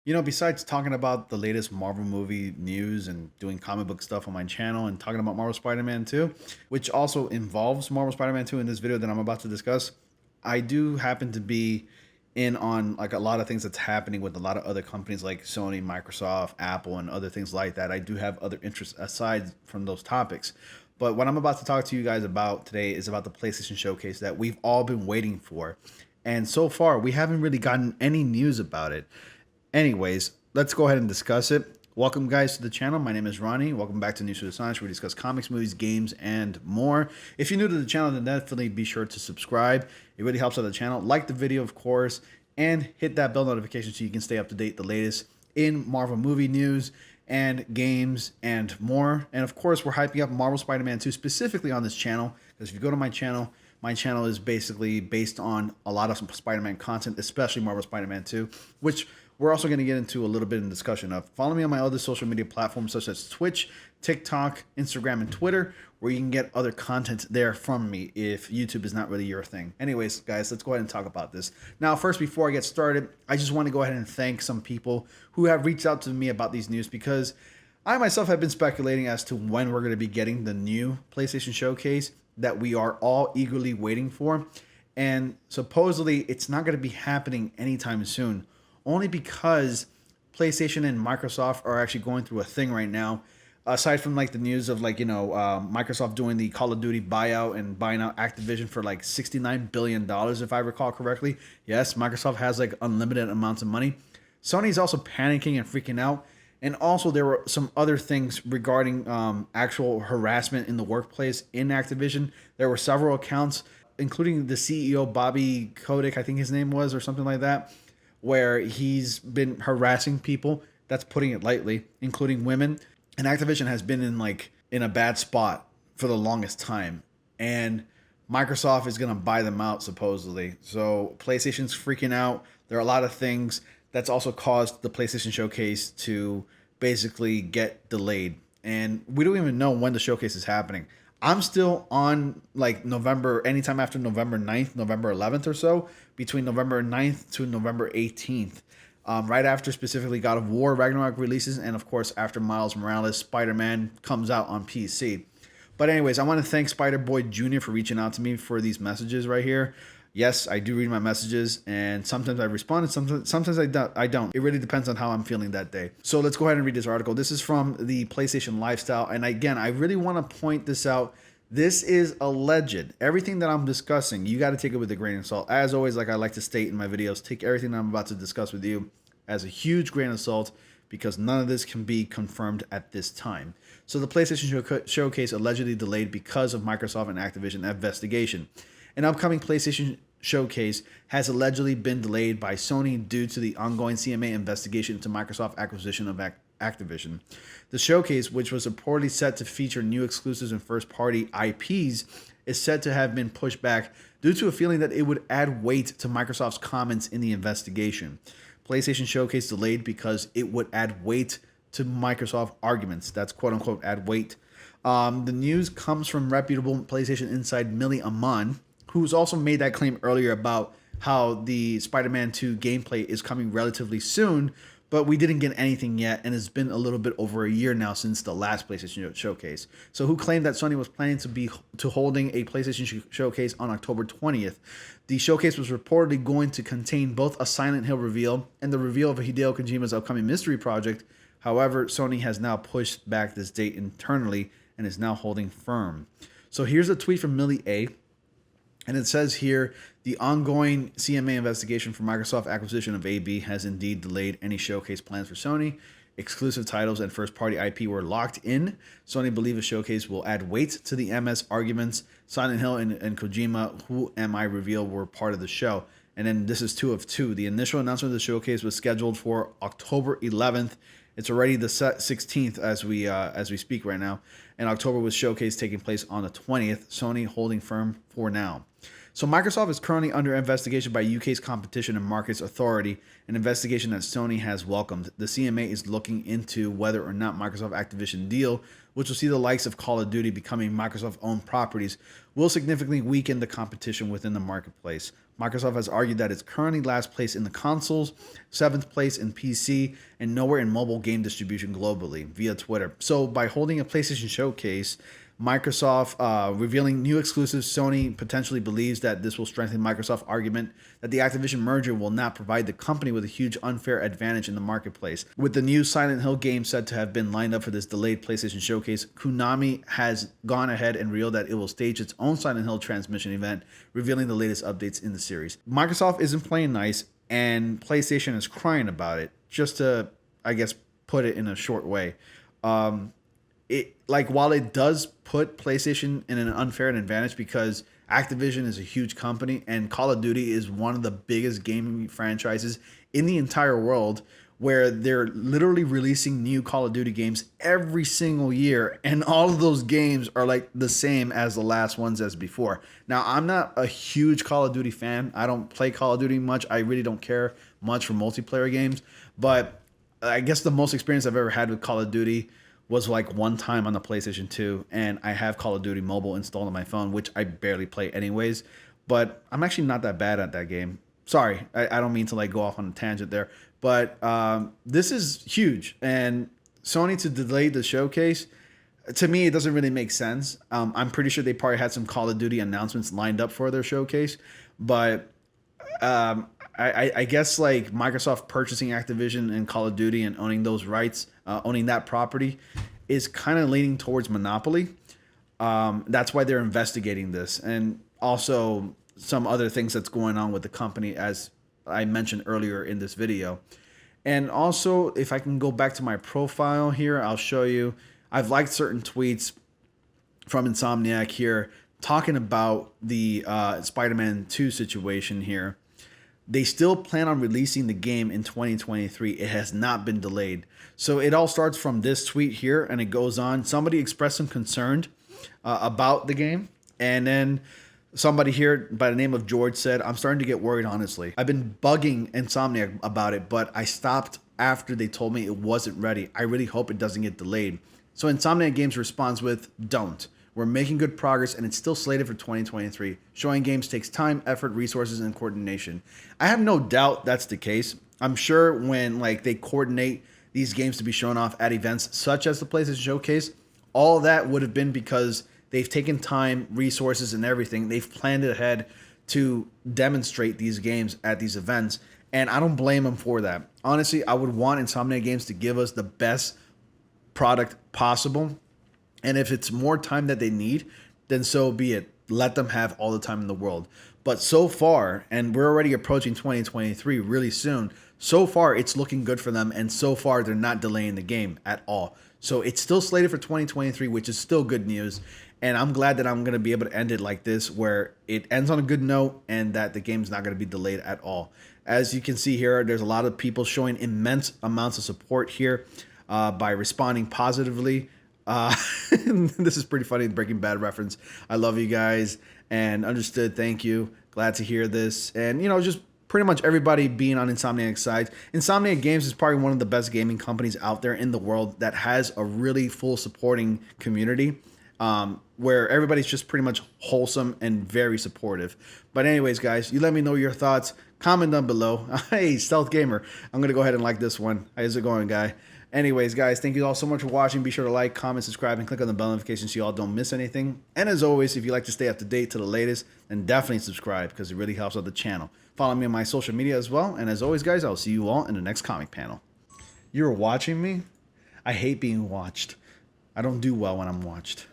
Besides talking about the latest Marvel movie news and doing comic book stuff on my channel and talking about Marvel Spider-Man 2, which also involves Marvel Spider-Man 2 in this video that I'm about to discuss, I do happen to be in on like a lot of things that's happening with a lot of other companies like Sony, Microsoft, Apple, and other things like that. I do have other interests aside from those topics. But what I'm about to talk to you guys about today is about the PlayStation Showcase that we've all been waiting for. And so far, we haven't really gotten any news about it. Anyways, let's go ahead and discuss it. Welcome, guys, to the channel. My name is Ronnie. Welcome back to News for the Science, where we discuss comics, movies, games, and more. If you're new to the channel, then definitely be sure to subscribe. It really helps out the channel. Like the video, of course, and hit that bell notification so you can stay up to date the latest in Marvel movie news and games and more. And of course, we're hyping up Marvel Spider-Man 2 specifically on this channel, because if you go to my channel is basically based on a lot of Spider-Man content, especially Marvel Spider-Man 2, which we're also going to get into a little bit in discussion of. Follow me on my other social media platforms such as Twitch, TikTok, Instagram, and Twitter, where you can get other content there from me if YouTube is not really your thing. Anyways, guys, let's go ahead and talk about this. Now, first, before I get started, I just want to go ahead and thank some people who have reached out to me about these news, because I myself have been speculating as to when we're going to be getting the new PlayStation Showcase that we are all eagerly waiting for. And supposedly, it's not going to be happening anytime soon, only because PlayStation and Microsoft are actually going through a thing right now. Aside from like the news of Microsoft doing the Call of Duty buyout and buying out Activision for like $69 billion, if I recall correctly. Yes, Microsoft has like unlimited amounts of money. Sony's also panicking and freaking out. And also there were some other things regarding actual harassment in the workplace in Activision. There were several accounts, including the CEO, Bobby Kotick, I think his name was, or something like that, where he's been harassing people. That's putting it lightly, including women. And Activision has been in a bad spot for the longest time. And Microsoft is going to buy them out, supposedly. So PlayStation's freaking out. There are a lot of things that's also caused the PlayStation Showcase to basically get delayed. And we don't even know when the showcase is happening. I'm still on like November, anytime after November 9th, November 11th or so, between November 9th to November 18th. Right after specifically God of War Ragnarok releases, and of course after Miles Morales Spider-Man comes out on PC. But anyways, I want to thank Spider Boy Jr. for reaching out to me for these messages right here. Yes, I do read my messages, and sometimes I respond, and sometimes I don't. It really depends on how I'm feeling that day. So let's go ahead and read this article. This is from the PlayStation Lifestyle, and again, I really want to point this out. This is alleged. Everything that I'm discussing, you got to take it with a grain of salt. As always, like I like to state in my videos, take everything that I'm about to discuss with you as a huge grain of salt, because none of this can be confirmed at this time. So the PlayStation Showcase allegedly delayed because of Microsoft and Activision investigation. An upcoming PlayStation Showcase has allegedly been delayed by Sony due to the ongoing CMA investigation into Microsoft acquisition of Activision. The showcase, which was reportedly set to feature new exclusives and first-party IPs, is said to have been pushed back due to a feeling that it would add weight to Microsoft's comments in the investigation. PlayStation Showcase delayed because it would add weight to Microsoft arguments. That's quote-unquote add weight. The news comes from reputable PlayStation Inside Millie Amon, who's also made that claim earlier about how the Spider-Man 2 gameplay is coming relatively soon, but we didn't get anything yet, and it's been a little bit over a year now since the last PlayStation Showcase. So who claimed that Sony was planning to holding a PlayStation Showcase on October 20th. The showcase was reportedly going to contain both a Silent Hill reveal and the reveal of Hideo Kojima's upcoming mystery project. However, Sony has now pushed back this date internally and is now holding firm. So here's a tweet from Millie A. And it says here, the ongoing CMA investigation for Microsoft acquisition of AB has indeed delayed any showcase plans for Sony. Exclusive titles and first-party IP were locked in. Sony believes the showcase will add weight to the MS arguments. Silent Hill and Kojima, Who Am I reveal, were part of the show. And then this is 2 of 2. The initial announcement of the showcase was scheduled for October 11th. It's already the 16th as we speak right now. And October was showcase taking place on the 20th. Sony holding firm for now. So Microsoft is currently under investigation by UK's Competition and Markets Authority, an investigation that Sony has welcomed. The CMA is looking into whether or not Microsoft Activision deal, which will see the likes of Call of Duty becoming Microsoft-owned properties, will significantly weaken the competition within the marketplace. Microsoft has argued that it's currently last place in the consoles, 7th place in PC, and nowhere in mobile game distribution globally via Twitter. So by holding a PlayStation showcase, Microsoft revealing new exclusives, Sony potentially believes that this will strengthen Microsoft's argument that the Activision merger will not provide the company with a huge unfair advantage in the marketplace. With the new Silent Hill game said to have been lined up for this delayed PlayStation showcase, Konami has gone ahead and revealed that it will stage its own Silent Hill transmission event, revealing the latest updates in the series. Microsoft isn't playing nice, and PlayStation is crying about it, just to, I guess, put it in a short way. While it does put PlayStation in an unfair advantage because Activision is a huge company and Call of Duty is one of the biggest gaming franchises in the entire world, where they're literally releasing new Call of Duty games every single year, and all of those games are like the same as the last ones as before. Now, I'm not a huge Call of Duty fan. I don't play Call of Duty much. I really don't care much for multiplayer games, but I guess the most experience I've ever had with Call of Duty was like one time on the PlayStation 2, and I have Call of Duty Mobile installed on my phone, which I barely play anyways, but I'm actually not that bad at that game. Sorry, I don't mean to like go off on a tangent there, but this is huge, and Sony to delay the showcase, to me, it doesn't really make sense. I'm pretty sure they probably had some Call of Duty announcements lined up for their showcase, but I guess like Microsoft purchasing Activision and Call of Duty and owning those rights, owning that property, is kind of leaning towards monopoly. That's why they're investigating this, and also some other things that's going on with the company, as I mentioned earlier in this video. And also, if I can go back to my profile here, I'll show you. I've liked certain tweets from Insomniac here talking about the Spider-Man 2 situation here. They still plan on releasing the game in 2023. It has not been delayed. So it all starts from this tweet here, and it goes on. Somebody expressed some concern about the game, and then somebody here by the name of George said, "I'm starting to get worried, honestly. I've been bugging Insomniac about it, but I stopped after they told me it wasn't ready. I really hope it doesn't get delayed." So Insomniac Games responds with, "Don't. We're making good progress, and it's still slated for 2023. Showing games takes time, effort, resources, and coordination." I have no doubt that's the case. I'm sure when like they coordinate these games to be shown off at events such as the PlayStation Showcase, all that would have been because they've taken time, resources, and everything. They've planned it ahead to demonstrate these games at these events, and I don't blame them for that. Honestly, I would want Insomniac Games to give us the best product possible. And if it's more time that they need, then so be it. Let them have all the time in the world. But so far, and we're already approaching 2023 really soon, so far it's looking good for them. And so far they're not delaying the game at all. So it's still slated for 2023, which is still good news. And I'm glad that I'm going to be able to end it like this, where it ends on a good note and that the game's not going to be delayed at all. As you can see here, there's a lot of people showing immense amounts of support here by responding positively. This is pretty funny, Breaking Bad reference. I love you guys, and understood. Thank you. Glad to hear this. And, you know, just pretty much everybody being on Insomniac's side. Insomniac Games is probably one of the best gaming companies out there in the world that has a really full supporting community, where everybody's just pretty much wholesome and very supportive. But anyways, guys, you let me know your thoughts. Comment down below. Hey, Stealth Gamer. I'm going to go ahead and like this one. How's it going, guy? Anyways, guys, thank you all so much for watching. Be sure to like, comment, subscribe, and click on the bell notification so you all don't miss anything. And as always, if you like to stay up to date to the latest, then definitely subscribe because it really helps out the channel. Follow me on my social media as well. And as always, guys, I'll see you all in the next comic panel. You're watching me? I hate being watched. I don't do well when I'm watched.